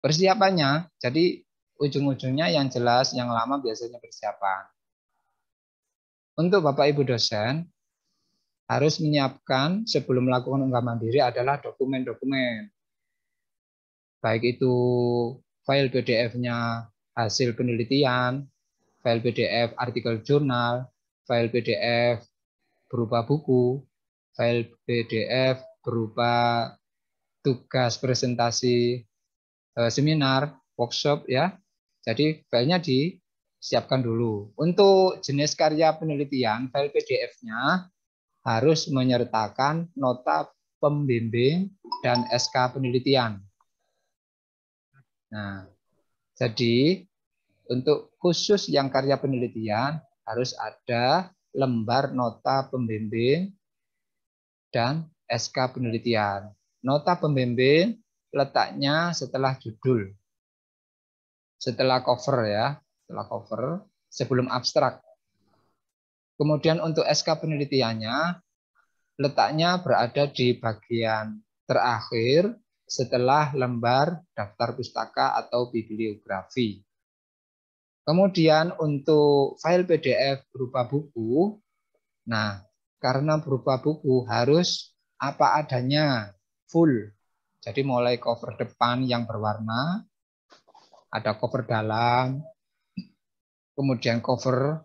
Persiapannya, jadi ujung-ujungnya yang jelas, yang lama biasanya persiapan. Untuk Bapak Ibu dosen, harus menyiapkan sebelum melakukan unggah mandiri adalah dokumen-dokumen. Baik itu file PDF-nya hasil penelitian, file PDF artikel jurnal, file PDF berupa buku, file PDF berupa tugas presentasi seminar, workshop ya. Jadi filenya disiapkan dulu. Untuk jenis karya penelitian, file PDF-nya harus menyertakan nota pembimbing dan SK penelitian. Nah, jadi untuk khusus yang karya penelitian harus ada lembar nota pembimbing dan SK penelitian. Nota pembimbing letaknya setelah judul, setelah cover ya, setelah cover sebelum abstrak. Kemudian untuk SK penelitiannya letaknya berada di bagian terakhir setelah lembar daftar pustaka atau bibliografi. Kemudian untuk file PDF berupa buku, nah karena berupa buku harus apa adanya, full. Jadi mulai cover depan yang berwarna, ada cover dalam, kemudian cover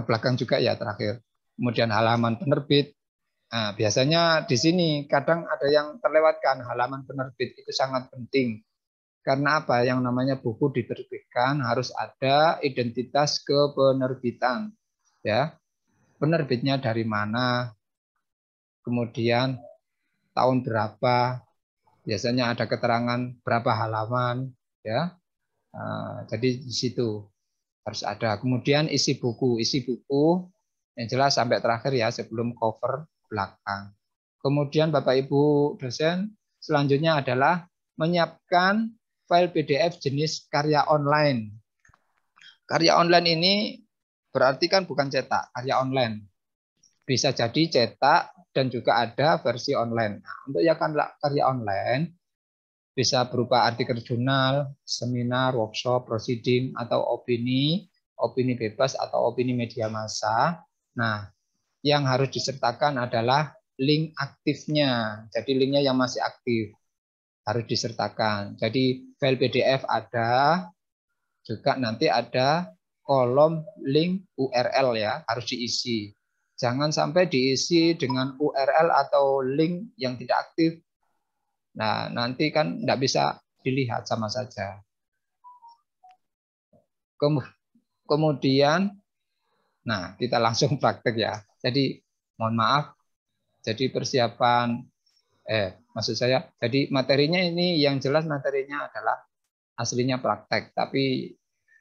belakang juga ya terakhir. Kemudian halaman penerbit. Nah, biasanya di sini kadang ada yang terlewatkan, halaman penerbit itu sangat penting. Karena apa? Yang namanya buku diterbitkan harus ada identitas kepenerbitan. Ya, penerbitnya dari mana, kemudian tahun berapa, biasanya ada keterangan berapa halaman, ya. Jadi di situ harus ada. Kemudian isi buku yang jelas sampai terakhir ya sebelum cover belakang. Kemudian Bapak Ibu dosen selanjutnya adalah menyiapkan file PDF jenis karya online. Karya online ini berarti kan bukan cetak, karya online. Bisa jadi cetak dan juga ada versi online. Nah, untuk yang karya online bisa berupa artikel jurnal, seminar, workshop, proceeding, atau opini bebas atau opini media massa. Nah, yang harus disertakan adalah link aktifnya. Jadi linknya yang masih aktif harus disertakan. Jadi file PDF ada, juga nanti ada kolom link URL ya, harus diisi. Jangan sampai diisi dengan URL atau link yang tidak aktif. Nah, nanti kan tidak bisa dilihat sama saja. Kemudian, nah kita langsung praktek ya. Jadi mohon maaf, jadi persiapan, maksud saya, jadi materinya ini yang jelas materinya adalah aslinya praktek, tapi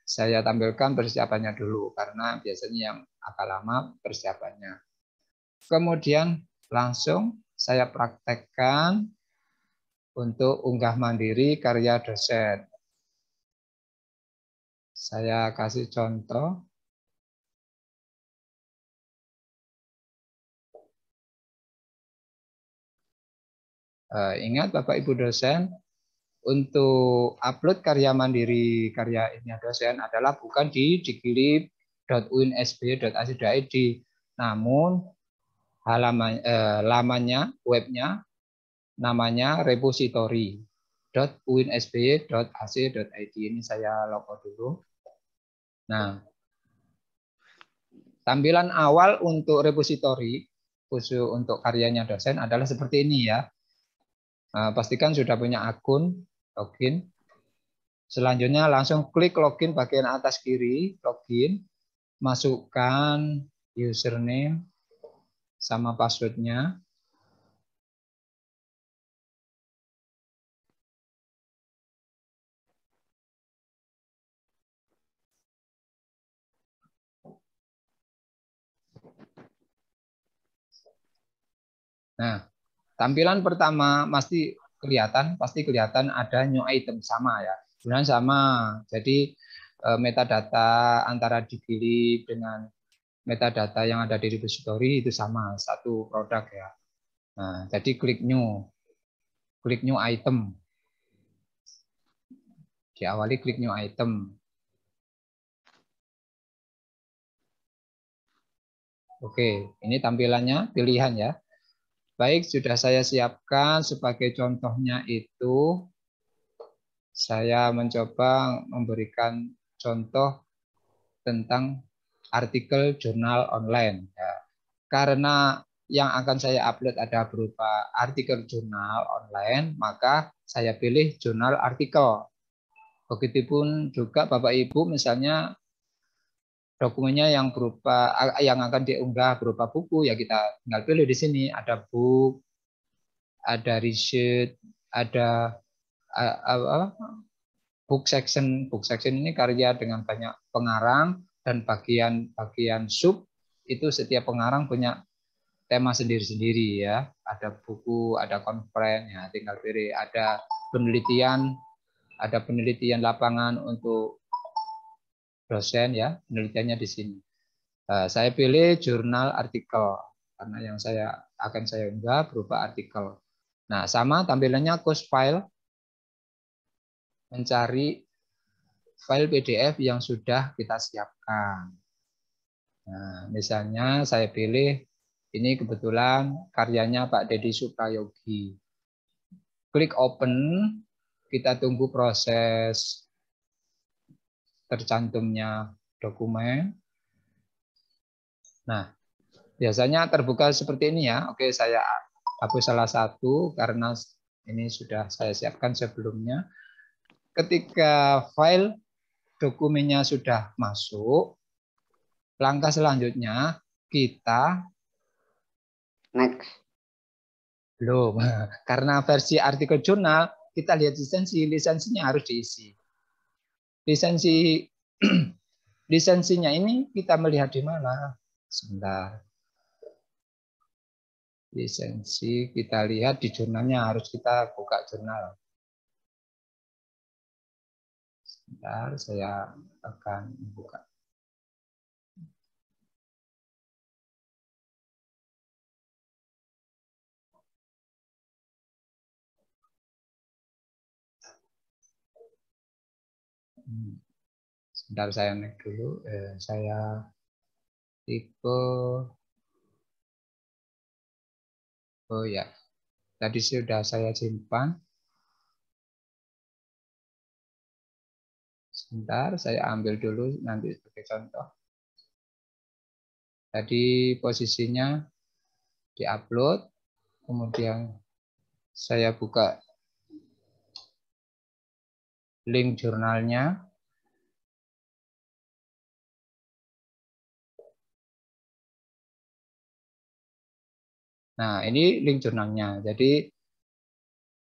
saya tampilkan persiapannya dulu karena biasanya yang agak lama persiapannya. Kemudian langsung saya praktekkan untuk unggah mandiri karya dosen. Saya kasih contoh. Ingat Bapak Ibu dosen, untuk upload karya mandiri karya ilmiah dosen adalah bukan di digilib.uinsb.ac.id, namun lamannya, webnya, namanya repository.uinsb.ac.id. Ini saya logo dulu. Nah, tampilan awal untuk repository khusus untuk karyanya dosen adalah seperti ini ya. Pastikan sudah punya akun, login. Selanjutnya langsung klik login bagian atas kiri, login. Masukkan username sama passwordnya. Nah, tampilan pertama pasti kelihatan ada new item sama ya. Sebenarnya sama. Jadi metadata antara digilib dengan metadata yang ada di repository itu sama, satu produk ya. Nah, jadi klik new item. Diawali klik new item. Oke, ini tampilannya, pilihan ya. Baik, sudah saya siapkan. Sebagai contohnya itu, saya mencoba memberikan contoh tentang artikel jurnal online. Ya. Karena yang akan saya upload ada berupa artikel jurnal online, maka saya pilih jurnal artikel. Begitupun juga Bapak Ibu misalnya dokumennya yang akan diunggah berupa buku, ya kita tinggal pilih di sini. Ada book, ada research, ada book section. Book section ini karya dengan banyak pengarang, dan bagian-bagian sub itu setiap pengarang punya tema sendiri-sendiri ya. Ada buku, ada konferensi, ya tinggal pilih. Ada penelitian lapangan untuk dosen ya, penelitiannya di sini. Saya pilih jurnal artikel karena yang akan saya unggah berupa artikel. Nah, sama tampilannya close file, mencari file PDF yang sudah kita siapkan. Nah, misalnya saya pilih ini kebetulan karyanya Pak Dedi Suprayogi. Klik open, kita tunggu proses tercantumnya dokumen. Nah, biasanya terbuka seperti ini ya. Oke, saya hapus salah satu karena ini sudah saya siapkan sebelumnya. Ketika file dokumennya sudah masuk, langkah selanjutnya kita next. belum. Karena versi artikel jurnal, kita lihat lisensinya harus diisi. Lisensinya ini kita melihat di mana? Sebentar. Lisensi kita lihat di jurnalnya, harus kita buka jurnal. Sebentar, saya akan buka. Sebentar, saya naik dulu. Saya tipe. Oh ya, tadi sudah saya simpan. Sebentar, saya ambil dulu nanti sebagai contoh. Tadi posisinya diupload, kemudian saya buka link jurnalnya. Nah, ini link jurnalnya. Jadi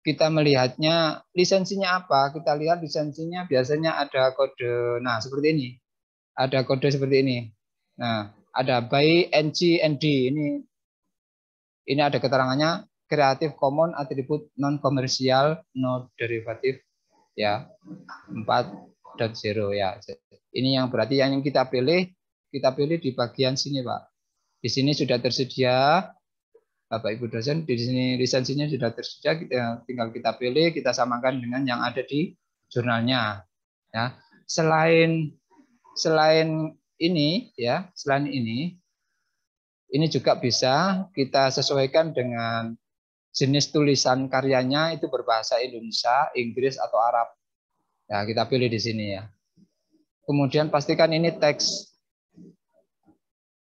kita melihatnya lisensinya apa? Kita lihat lisensinya biasanya ada kode. Nah, seperti ini. Ada kode seperti ini. Nah, ada by NC&D. Ini ada keterangannya Creative Commons Attribute Non Commercial No Derivative ya 4.0 ya. Ini yang berarti yang kita pilih di bagian sini, Pak. Di sini sudah tersedia, Bapak Ibu dosen, di sini lisensinya sudah tersedia, tinggal kita pilih, kita samakan dengan yang ada di jurnalnya. Ya. Selain ini ya, ini juga bisa kita sesuaikan dengan jenis tulisan karyanya, itu berbahasa Indonesia, Inggris atau Arab. Ya, kita pilih di sini ya. Kemudian pastikan ini teks.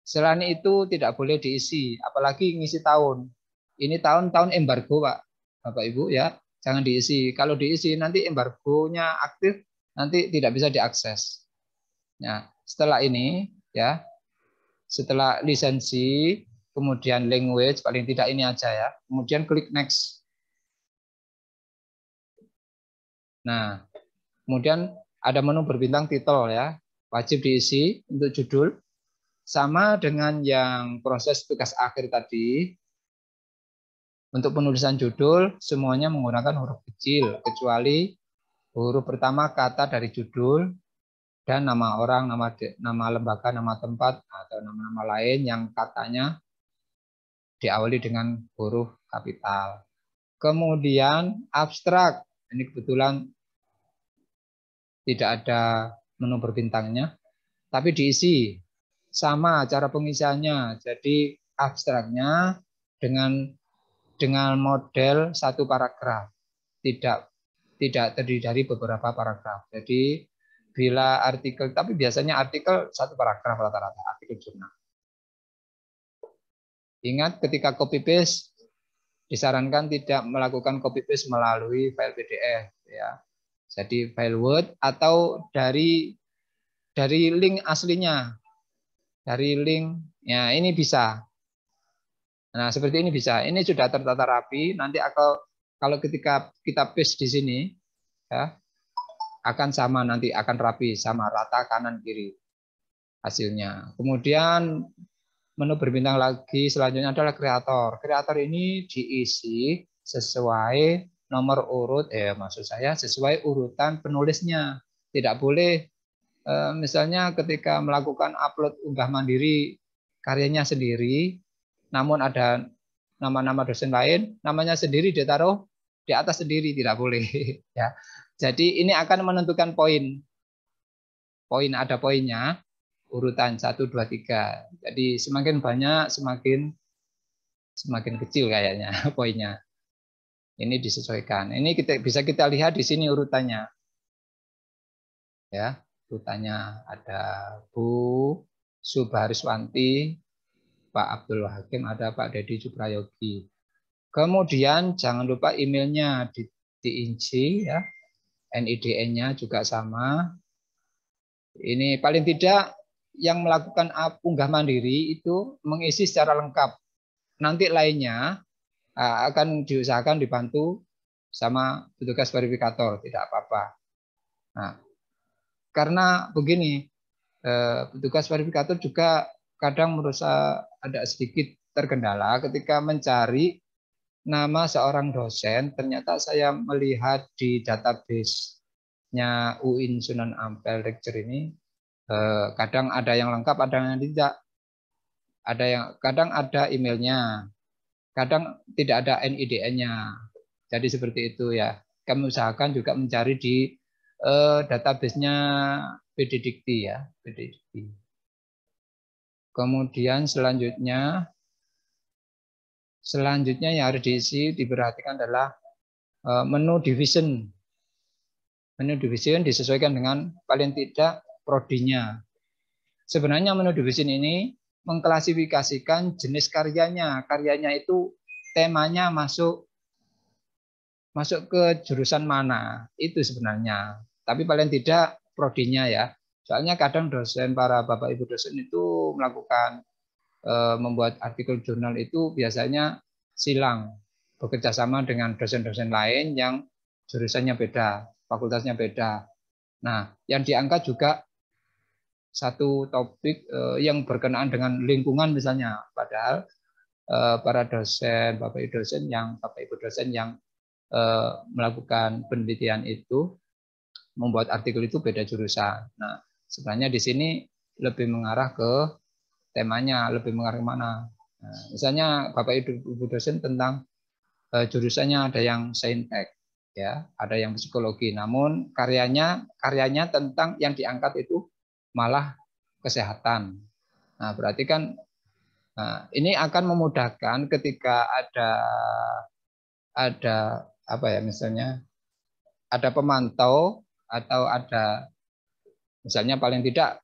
Selain itu tidak boleh diisi, apalagi ngisi tahun. Ini tahun embargo, Pak. Bapak Ibu ya, jangan diisi. Kalau diisi nanti embargonya aktif, nanti tidak bisa diakses. Nah, setelah ini ya, setelah lisensi, kemudian language, paling tidak ini aja ya. Kemudian klik next. Nah, kemudian ada menu berbintang titel ya, wajib diisi untuk judul. Sama dengan yang proses tugas akhir tadi, untuk penulisan judul semuanya menggunakan huruf kecil, kecuali huruf pertama kata dari judul dan nama orang, nama lembaga, nama tempat, atau nama-nama lain yang katanya diawali dengan huruf kapital. Kemudian abstrak, ini kebetulan tidak ada menu berbintangnya, tapi diisi sama cara pengisiannya. Jadi abstraknya dengan model satu paragraf, tidak terdiri dari beberapa paragraf. Jadi bila artikel, tapi biasanya artikel satu paragraf rata-rata artikel jurnal. Ingat ketika copy paste disarankan tidak melakukan copy paste melalui file PDF ya. Jadi file Word atau dari link aslinya. Dari link ya ini bisa. Nah, seperti ini bisa. Ini sudah tertata rapi, nanti kalau ketika kita paste di sini ya akan sama, nanti akan rapi sama rata kanan kiri hasilnya. Kemudian menu berbintang lagi selanjutnya adalah kreator. Kreator ini diisi sesuai nomor urut, maksud saya sesuai urutan penulisnya. Tidak boleh misalnya ketika melakukan upload unggah mandiri karyanya sendiri, namun ada nama-nama dosen lain, namanya sendiri ditaruh di atas sendiri, tidak boleh. Ya. Jadi ini akan menentukan poin. Poin ada poinnya, urutan 1, 2, 3. Jadi semakin banyak, semakin kecil kayaknya poinnya. Ini disesuaikan. Ini bisa kita lihat di sini urutannya. Ya, urutannya ada Bu Subariswanti, Pak Abdul Hakim, ada Pak Dedi Suprayogi. Kemudian jangan lupa emailnya diinci ya. NIDN-nya juga sama. Ini paling tidak yang melakukan unggah mandiri itu mengisi secara lengkap. Nanti lainnya akan diusahakan dibantu sama petugas verifikator, tidak apa-apa. Nah, karena begini, petugas verifikator juga kadang merasa ada sedikit terkendala ketika mencari nama seorang dosen. Ternyata saya melihat di database-nya UIN Sunan Ampel Lecture ini kadang ada yang lengkap, ada yang tidak. Kadang ada emailnya, kadang tidak ada NIDN-nya. Jadi seperti itu ya. Kami usahakan juga mencari di database-nya PD Dikti ya, PD Dikti. Kemudian selanjutnya yang harus diisi, diperhatikan adalah menu division. Menu division disesuaikan dengan paling tidak prodinya. Sebenarnya menu division ini mengklasifikasikan jenis karyanya. Karyanya itu temanya masuk ke jurusan mana. Itu sebenarnya. Tapi paling tidak prodinya ya. Soalnya kadang dosen, para Bapak Ibu dosen itu melakukan membuat artikel jurnal itu biasanya silang, bekerja sama dengan dosen-dosen lain yang jurusannya beda, fakultasnya beda. Nah, yang diangkat juga satu topik yang berkenaan dengan lingkungan misalnya, padahal para dosen, Bapak Ibu dosen yang melakukan penelitian itu membuat artikel itu beda jurusan. Nah, sebenarnya di sini lebih mengarah ke temanya, lebih mengarah ke mana. Nah, misalnya Bapak Ibu dosen tentang jurusannya ada yang saintek, ya, ada yang psikologi. Namun karyanya tentang yang diangkat itu malah kesehatan. Nah, berarti kan ini akan memudahkan ketika ada apa ya, misalnya ada pemantau atau ada misalnya paling tidak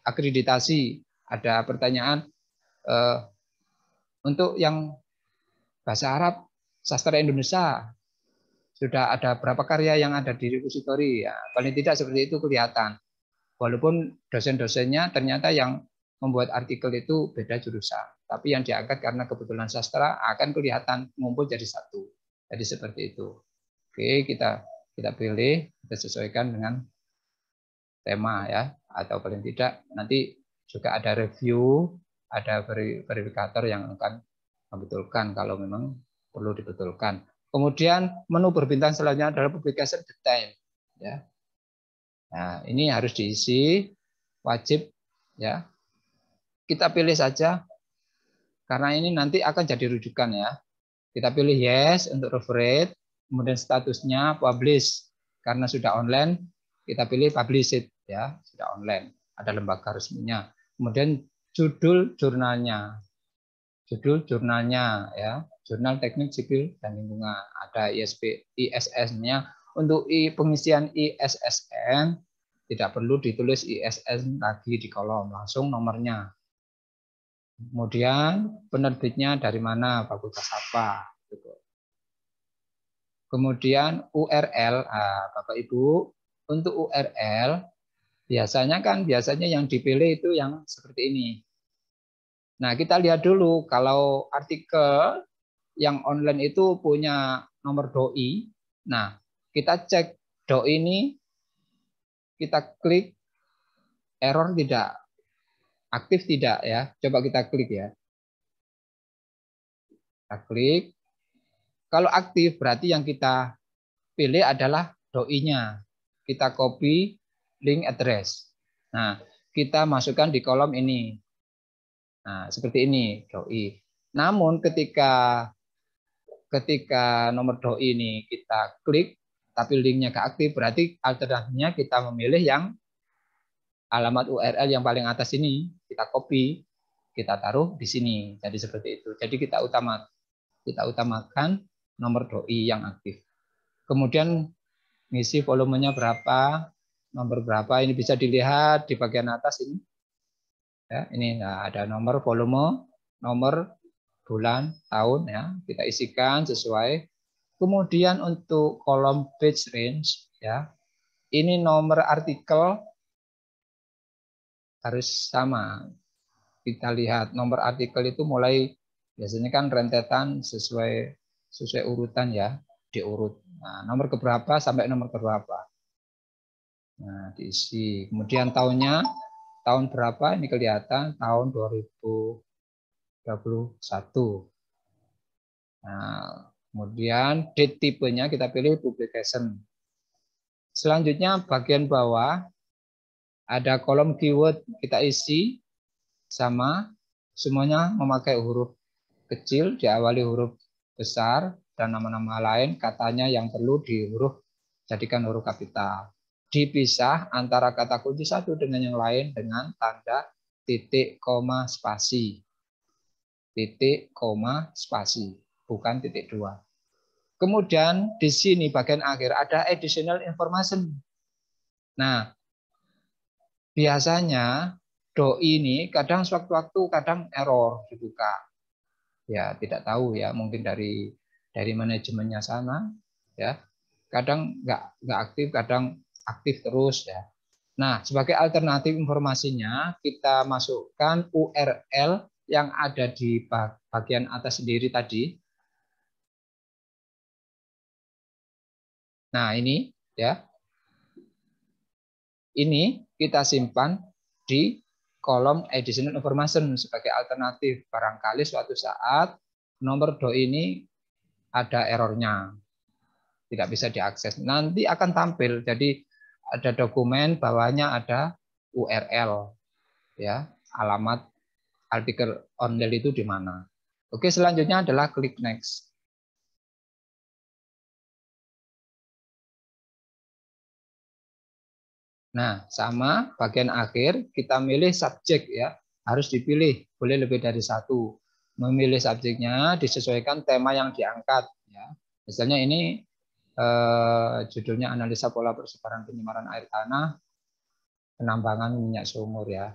akreditasi, ada pertanyaan untuk yang bahasa Arab sastra Indonesia sudah ada berapa karya yang ada di repositori ya, paling tidak seperti itu kelihatan. Walaupun dosen-dosennya ternyata yang membuat artikel itu beda jurusan, tapi yang diangkat karena kebetulan sastra akan kelihatan ngumpul jadi satu. Jadi seperti itu. Oke, kita pilih, kita sesuaikan dengan tema ya, atau paling tidak nanti juga ada review, ada verifikator yang akan membetulkan kalau memang perlu dibetulkan. Kemudian menu berbintang selanjutnya adalah publication detail ya. Nah, ini harus diisi, wajib ya. Kita pilih saja karena ini nanti akan jadi rujukan ya. Kita pilih yes untuk referate, kemudian statusnya publish karena sudah online, kita pilih publish it ya, sudah online, ada lembaga resminya. Kemudian judul jurnalnya ya, Jurnal Teknik Sipil dan Lingkungan, ada ISSN-nya. Untuk pengisian ISSN tidak perlu ditulis ISSN lagi di kolom, langsung nomornya. Kemudian penerbitnya dari mana, fakultas apa. Kemudian URL, Bapak Ibu, untuk URL biasanya yang dipilih itu yang seperti ini. Nah, kita lihat dulu kalau artikel yang online itu punya nomor doi. Nah, kita cek doi ini, kita klik error tidak, aktif tidak ya. Coba kita klik ya. Kita klik. Kalau aktif berarti yang kita pilih adalah doi-nya. Kita copy link address. Nah, kita masukkan di kolom ini. Nah, seperti ini doi. Namun ketika nomor doi ini kita klik tapi linknya nggak aktif, berarti alternatifnya kita memilih yang alamat URL yang paling atas ini, kita copy, kita taruh di sini. Jadi seperti itu. Jadi kita utamakan nomor doi yang aktif. Kemudian ngisi volumenya berapa, nomor berapa, ini bisa dilihat di bagian atas ini. Ya, ini ada nomor volume, nomor bulan, tahun ya, kita isikan sesuai. Kemudian untuk kolom page range ya, ini nomor artikel harus sama. Kita lihat nomor artikel itu mulai biasanya kan rentetan sesuai urutan ya, diurut. Nah, nomor keberapa sampai nomor keberapa. Nah, diisi. Kemudian tahunnya, tahun berapa ini kelihatan, tahun 2021. Nah, kemudian date tipenya kita pilih publication. Selanjutnya bagian bawah ada kolom keyword, kita isi sama, semuanya memakai huruf kecil, diawali huruf besar, dan nama-nama lain katanya yang perlu jadikan huruf kapital. Dipisah antara kata kunci satu dengan yang lain dengan tanda titik, koma, spasi. Titik, koma, spasi, bukan titik dua. Kemudian di sini bagian akhir ada additional information. Nah, biasanya doi ini kadang sewaktu-waktu kadang error dibuka. Ya, tidak tahu ya, mungkin dari manajemennya sana ya. Kadang nggak aktif, kadang aktif terus ya. Nah, sebagai alternatif informasinya kita masukkan URL yang ada di bagian atas sendiri tadi. Nah, ini ya. Ini kita simpan di kolom additional information sebagai alternatif. Barangkali suatu saat nomor doi ini ada errornya, tidak bisa diakses. Nanti akan tampil, jadi ada dokumen bawahnya ada URL, ya, alamat artikel online itu di mana. Oke, selanjutnya adalah klik next. Nah, sama bagian akhir kita milih subjek ya, harus dipilih, boleh lebih dari satu. Memilih subjeknya disesuaikan tema yang diangkat ya. Misalnya ini judulnya analisa pola persebaran penyebaran air tanah penambangan minyak sumur ya.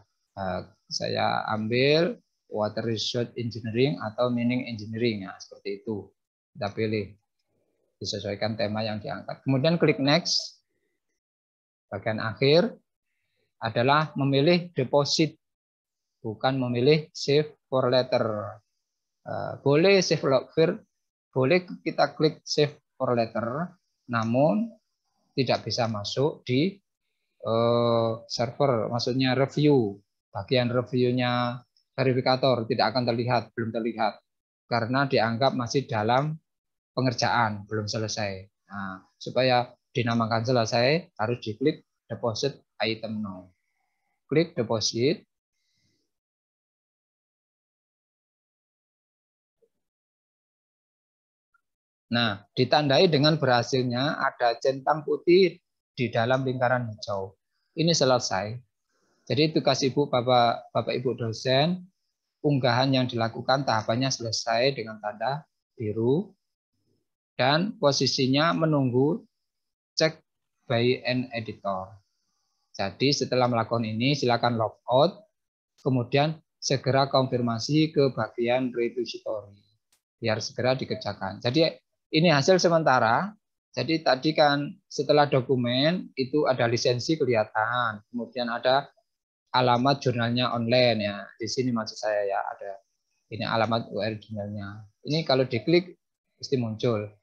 Saya ambil water resource engineering atau mining engineering ya, seperti itu. Kita pilih disesuaikan tema yang diangkat. Kemudian klik next. Bagian akhir adalah memilih deposit, bukan memilih save for later. Boleh save for, boleh kita klik save for later, namun tidak bisa masuk di server, maksudnya review. Bagian reviewnya verifikator tidak akan terlihat, belum terlihat, karena dianggap masih dalam pengerjaan, belum selesai. Nah, supaya dinamakan selesai, harus diklik deposit item now. Klik deposit. Nah, ditandai dengan berhasilnya ada centang putih di dalam lingkaran hijau. Ini selesai. Jadi tugas Ibu, Bapak Ibu dosen, unggahan yang dilakukan tahapannya selesai dengan tanda biru dan posisinya menunggu cek by an editor. Jadi setelah melakukan ini silakan log out, kemudian segera konfirmasi ke bagian repository biar segera dikerjakan. Jadi ini hasil sementara. Jadi tadi kan setelah dokumen itu ada lisensi kelihatan, kemudian ada alamat jurnalnya online ya. Di sini maksud saya ya ada ini alamat URL jurnalnya. Ini kalau diklik pasti muncul.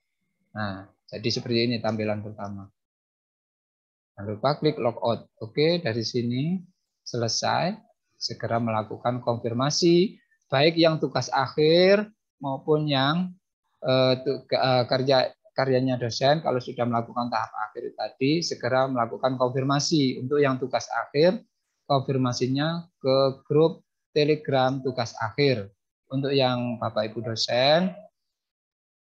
Nah, jadi seperti ini tampilan pertama. Jangan lupa klik logout. Oke, dari sini selesai. Segera melakukan konfirmasi baik yang tugas akhir maupun yang karyanya dosen. Kalau sudah melakukan tahap akhir tadi, segera melakukan konfirmasi. Untuk yang tugas akhir, konfirmasinya ke grup Telegram tugas akhir. Untuk yang Bapak Ibu dosen,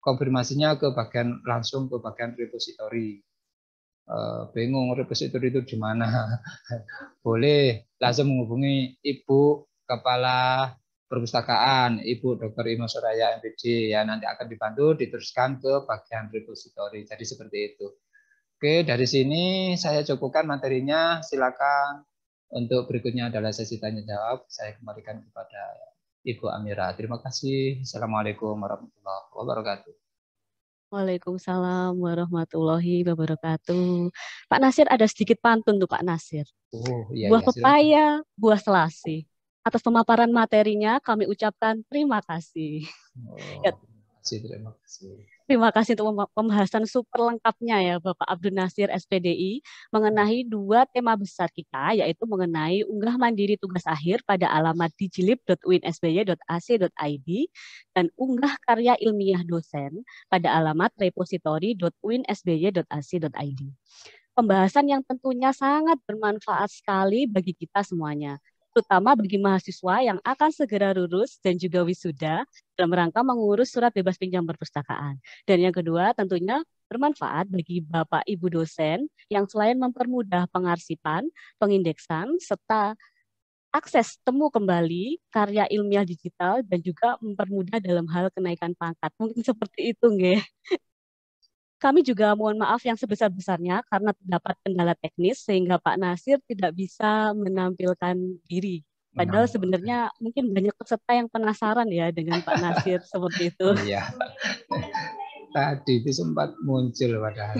konfirmasinya ke bagian langsung ke bagian repository. Bingung repository itu di mana? Boleh langsung menghubungi Ibu Kepala Perpustakaan, Ibu Dr. Imo Soraya MPD ya, nanti akan dibantu diteruskan ke bagian repository. Jadi seperti itu. Oke, dari sini saya cukupkan materinya. Silakan untuk berikutnya adalah sesi tanya jawab. Saya kembalikan kepada Ibu Amira. Terima kasih. Assalamualaikum warahmatullahi wabarakatuh. Waalaikumsalam warahmatullahi wabarakatuh. Pak Nasir, ada sedikit pantun tuh Pak Nasir. Iya, buah iya, pepaya, buah selasih. Atas pemaparan materinya kami ucapkan terima kasih. Terima kasih. Terima kasih untuk pembahasan super lengkapnya ya Bapak Abdul Nasir SPDI mengenai dua tema besar kita, yaitu mengenai unggah mandiri tugas akhir pada alamat digilib.uinsby.ac.id dan unggah karya ilmiah dosen pada alamat repository.uinsby.ac.id. Pembahasan yang tentunya sangat bermanfaat sekali bagi kita semuanya, terutama bagi mahasiswa yang akan segera lulus dan juga wisuda dalam rangka mengurus surat bebas pinjam perpustakaan. Dan yang kedua tentunya bermanfaat bagi Bapak Ibu dosen yang selain mempermudah pengarsipan, pengindeksan, serta akses temu kembali karya ilmiah digital dan juga mempermudah dalam hal kenaikan pangkat. Mungkin seperti itu, nggih. Kami juga mohon maaf yang sebesar-besarnya karena terdapat kendala teknis sehingga Pak Nasir tidak bisa menampilkan diri. Padahal sebenarnya mungkin banyak peserta yang penasaran ya dengan Pak Nasir seperti itu. Iya. Tadi itu sempat muncul padahal.